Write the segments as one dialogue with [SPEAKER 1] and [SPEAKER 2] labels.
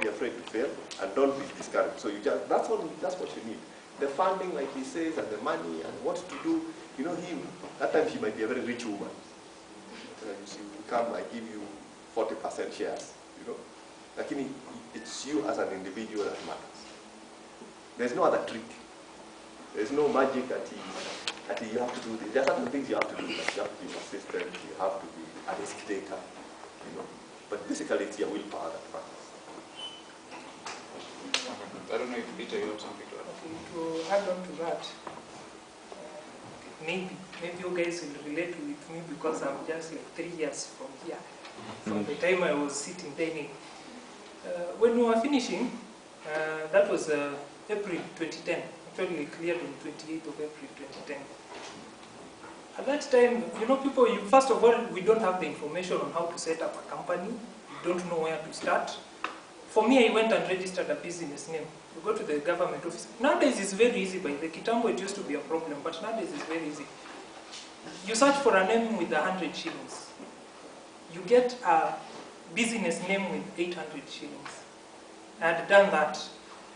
[SPEAKER 1] be afraid to fail, and don't be discouraged. So that's what you need. The funding, like he says, and the money, and what to do. You know, that time he might be a very rich woman. You come, I give you 40% shares, you know. Like it's you as an individual that matters. There's no other trick. There's no magic that you have to do this. There are certain things you have to do. Like you have to be persistent, you have to be a risk taker, you know. But basically it's your willpower that matters.
[SPEAKER 2] I don't know if Peter, you have something to add.
[SPEAKER 3] Okay, to add on to that, maybe you guys will relate with me because I'm just like 3 years from here, from the time I was sitting dining. When we were finishing, that was April 2010. Actually cleared on 28th of April 2010. At that time, you know, people, first of all, we don't have the information on how to set up a company. We don't know where to start. For me, I went and registered a business name. You go to the government office. Nowadays, it's very easy. By the Kitambo, it used to be a problem, but nowadays, it's very easy. You search for a name with 100 shillings. You get a business name with 800 shillings. I had done that.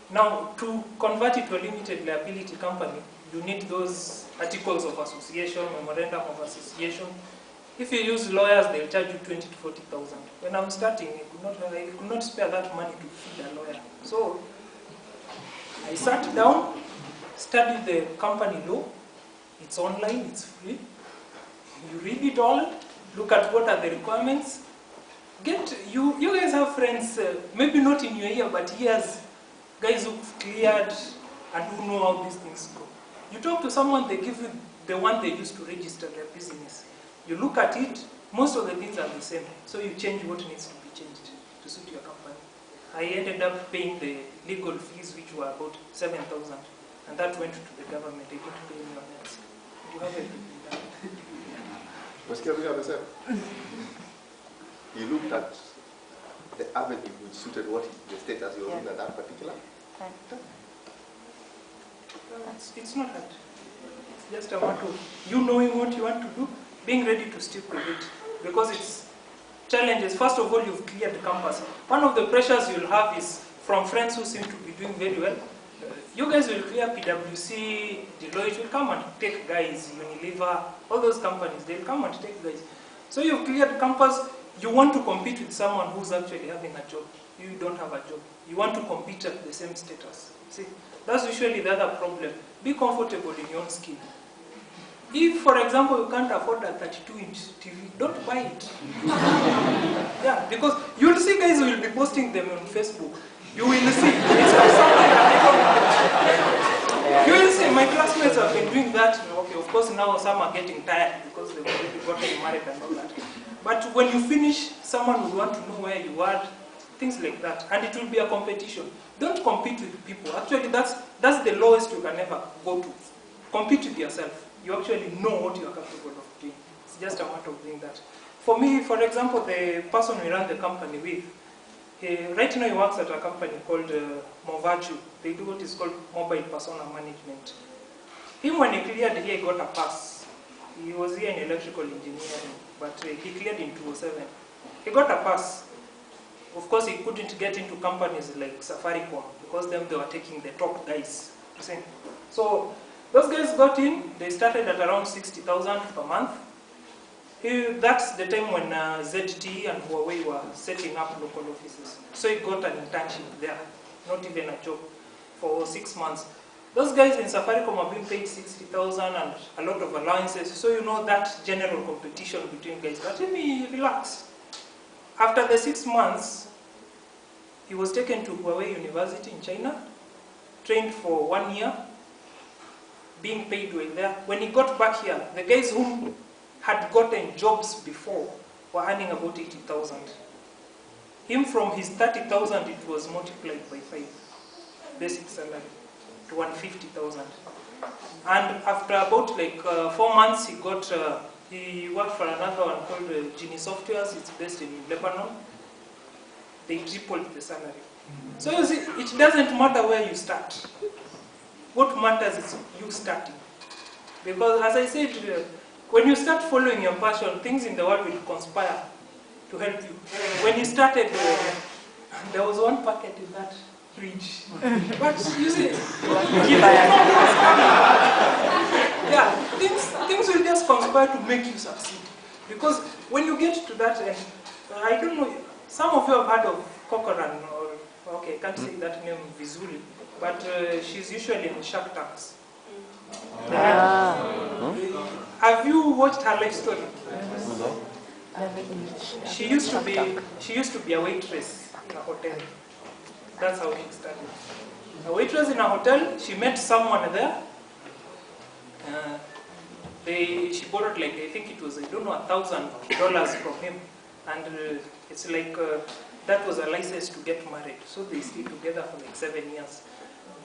[SPEAKER 3] Now, to convert it to a limited liability company, you need those articles of association, memorandum of association. If you use lawyers, they'll charge you 20 to 40,000. When I'm starting, I could not spare that money to feed a lawyer. So, I sat down, studied the company law. It's online, it's free. You read it all, look at what are the requirements. You guys have friends, maybe not in your ear, but ears, guys who've cleared and who know how these things go. You talk to someone, they give you the one they used to register their business. You look at it, most of the things are the same. So you change what needs to be changed to suit your company. I ended up paying the legal fees, which were about 7,000. And that went to the government. I didn't pay anyone else. You have everything done.
[SPEAKER 1] You looked at the avenue which suited what the status you were in at that particular time.
[SPEAKER 3] It's not hard. It's just a matter of you knowing what you want to do, being ready to stick with it. Because it's challenges. First of all, you've cleared the campus. One of the pressures you'll have is from friends who seem to be doing very well. You guys will clear PwC, Deloitte will come and take guys, Unilever, all those companies, they'll come and take guys. So you've cleared campus. You want to compete with someone who's actually having a job. You don't have a job. You want to compete at the same status. See, that's usually the other problem. Be comfortable in your own skin. If, for example, you can't afford a 32-inch TV, don't buy it. Yeah, because you'll see guys who will be posting them on Facebook. You will see. It's like something that you will see. My classmates have been doing that. Okay, of course, now some are getting tired because they've already gotten married and all that. But when you finish, someone will want to know where you are, things like that. And it will be a competition. Don't compete with people. Actually, that's the lowest you can ever go to. Compete with yourself. You actually know what you are capable of doing. It's just a matter of doing that. For me, for example, the person we run the company with, right now he works at a company called Movachu. They do what is called mobile persona management. Him, when he cleared here, he got a pass. He was here in electrical engineering, but he cleared in 2007. He got a pass. Of course, he couldn't get into companies like Safaricom because they were taking the top guys. You see? So those guys got in. They started at around 60,000 per month. That's the time when ZTE and Huawei were setting up local offices. So he got an internship there, not even a job, for 6 months. Those guys in Safaricom are being paid 60,000 and a lot of allowances. So you know that general competition between guys. But let me relax. After the 6 months, he was taken to Huawei University in China, trained for 1 year, being paid well there. When he got back here, the guys who had gotten jobs before were earning about 80,000. Him, from his 30,000, it was multiplied by 5, basic salary, to 150,000. And after about like 4 months, he worked for another one called Genie Softwares. It's based in Lebanon. They tripled the salary. So you see, it doesn't matter where you start. What matters is you starting. Because as I said, when you start following your passion, things in the world will conspire to help you. When he started And there was one packet in that fridge. But you see, yeah, things will just conspire to make you succeed. Because when you get to that end, I don't know, some of you have heard of Corcoran, or, okay, I can't say that name visually, but she's usually in Shark Tanks. Have you watched her life story? She used to be a waitress in a hotel. That's how she started. A waitress in a hotel, she met someone there. She borrowed like, I think it was, I don't know, $1,000 from him. And it's like, that was a license to get married. So they stayed together for like 7 years.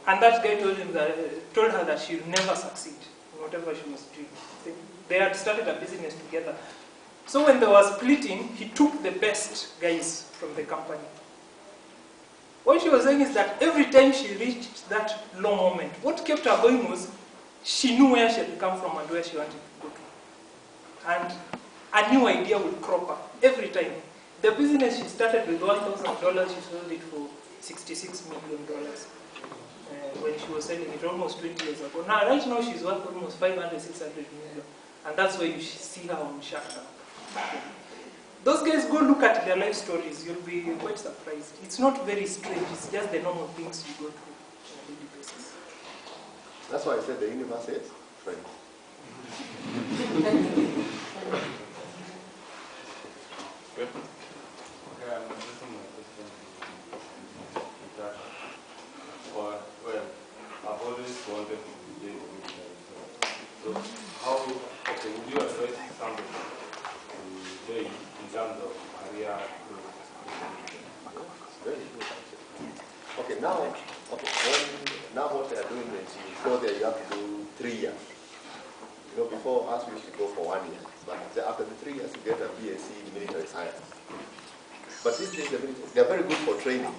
[SPEAKER 3] And that guy told her that she'll never succeed in whatever she was doing. They had started a business together. So when they were splitting, he took the best guys from the company. What she was saying is that every time she reached that low moment, what kept her going was she knew where she had come from and where she wanted to go to. And a new idea would crop up every time. The business she started with $1,000, she sold it for $66 million. When she was selling it almost 20 years ago. Now, right now, she's worth almost 500, 600 million. And that's why you see her on Shark Tank. Those guys, go look at their life stories. You'll be quite surprised. It's not very strange. It's just the normal things you go through on a daily basis.
[SPEAKER 1] That's why I said the universe is friends.
[SPEAKER 2] Good.
[SPEAKER 4] Okay, I'm addressing my question to that. Well, I've always wanted to be in the military. So how, okay, would you advise somebody to join in terms of career growth?
[SPEAKER 1] Very good, actually. Okay, now what they are doing is you go there, you have to do 3 years. You know, before us we used to go for 1 year. But after the 3 years, you get a BSc in military science. But these days, they are very good for training.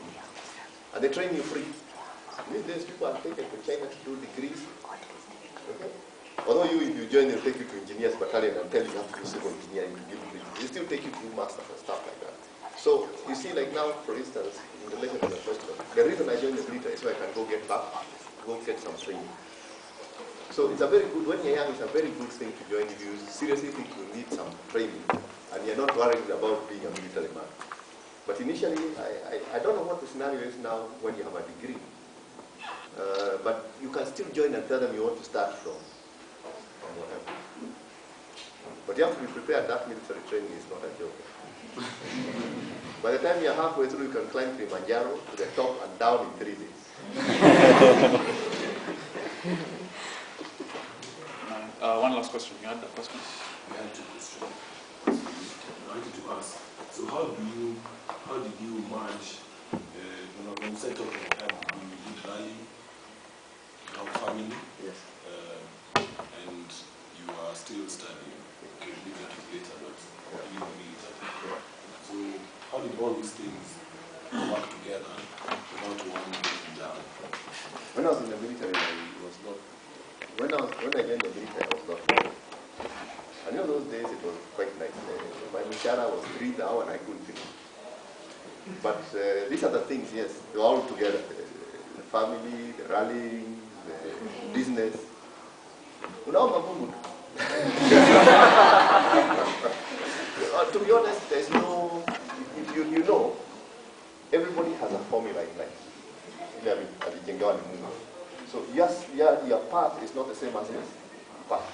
[SPEAKER 1] And they train you free. These days, people are taken to China to do degrees. Okay? Although if you join, they'll take you to engineers battalion and tell you have to do civil engineering to give degrees. They still take you to do masters and stuff like that. So, you see, like now, for instance, in relation to the question, the reason I joined the military is so I can go get back, go get some training. So it's a very good, when you're young, it's a very good thing to join if you seriously think you need some training and you're not worried about being a military man. But initially, I don't know what the scenario is now when you have a degree. But you can still join and tell them you want to start from whatever. But you have to be prepared. That military training is not a joke. By the time you're halfway through, you can climb Kilimanjaro to the top and down in 3 days.
[SPEAKER 2] One last question. You had that question?
[SPEAKER 5] I had 2 questions. I wanted to ask. So how did you manage when you set up your time? You did rally, you have family,
[SPEAKER 1] Yes.
[SPEAKER 5] and you are still studying. Okay, leave that later, but you will need that. So how did all these things work together without one breaking down?
[SPEAKER 1] When I was in the military, I was not. When I joined the military, I was not married. And in those days, it was quite nice. My mishahara was 3 the hour and I couldn't finish. But these are the things, yes, they were all together. The family, the rallying, the business. To be honest, there's no, you know, everybody has a formula in life. So yes, your path is not the same as his path.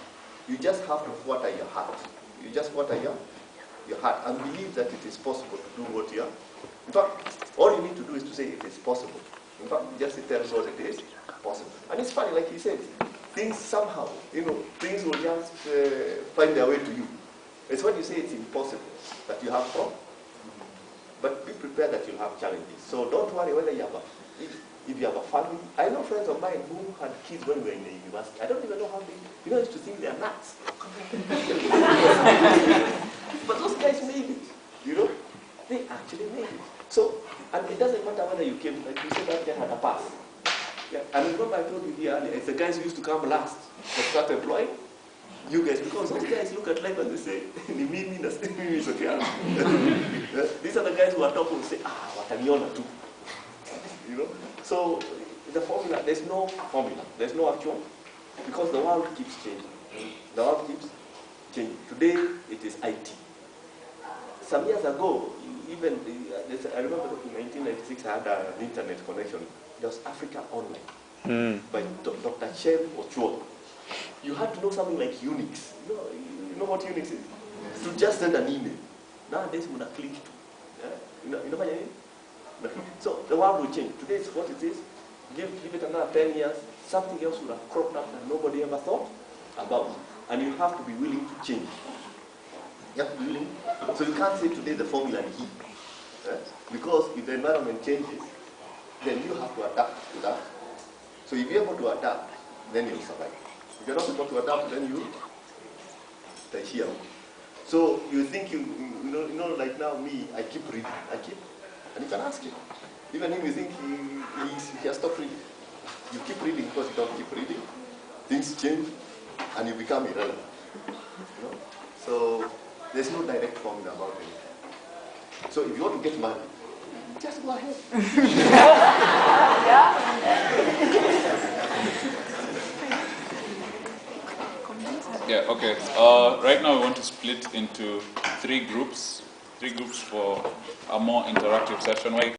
[SPEAKER 1] You just have to water your heart. You just water your heart and believe that it is possible to do what you are. In fact, all you need to do is to say it is possible. In fact, just tell God it is possible. And it's funny, like he said, things somehow, things will just find their way to you. It's when you say it's impossible that you have problems. But be prepared that you'll have challenges. So don't worry whether you have if you have a family. I know friends of mine who had kids when we were in the university. I don't even know how they, I used to think they're nuts. But those guys made it, they actually made it. So, and it doesn't matter whether you came, like you said, that guy had a pass. Yeah. And remember I told you here earlier, it's the guys who used to come last that start employing. You guys, because those guys look at life and they say, ni mimi na mimi sote yangu. These are the guys who are talking and say, wataniona too. You know? So the formula, there's no formula. There's no actual, because the world keeps changing. The world keeps changing. Today, it is IT. Some years ago, even, I remember in 1996, I had an internet connection. There was Africa Online by Dr. Chen Ochoa. You had to know something like Unix. You know what Unix is? To just send an email. Nowadays, you click to. You know what I mean? So the world will change. Today is what it is. Give it another 10 years, something else will have cropped up that nobody ever thought about. And you have to be willing to change. You have to be willing. So you can't say today the formula is heat. Because if the environment changes, then you have to adapt to that. So if you're able to adapt, then you'll survive. If you're not able to adapt, then you die here. So you think you know, like now me, I keep reading. And you can ask him. Even him, you think he has stopped reading. You keep reading because you don't keep reading. Things change, and you become irrelevant. You know? So there's no direct formula about it. So if you want to get married, just go ahead.
[SPEAKER 2] Yeah, okay. Right now we want to split into three groups for a more interactive session.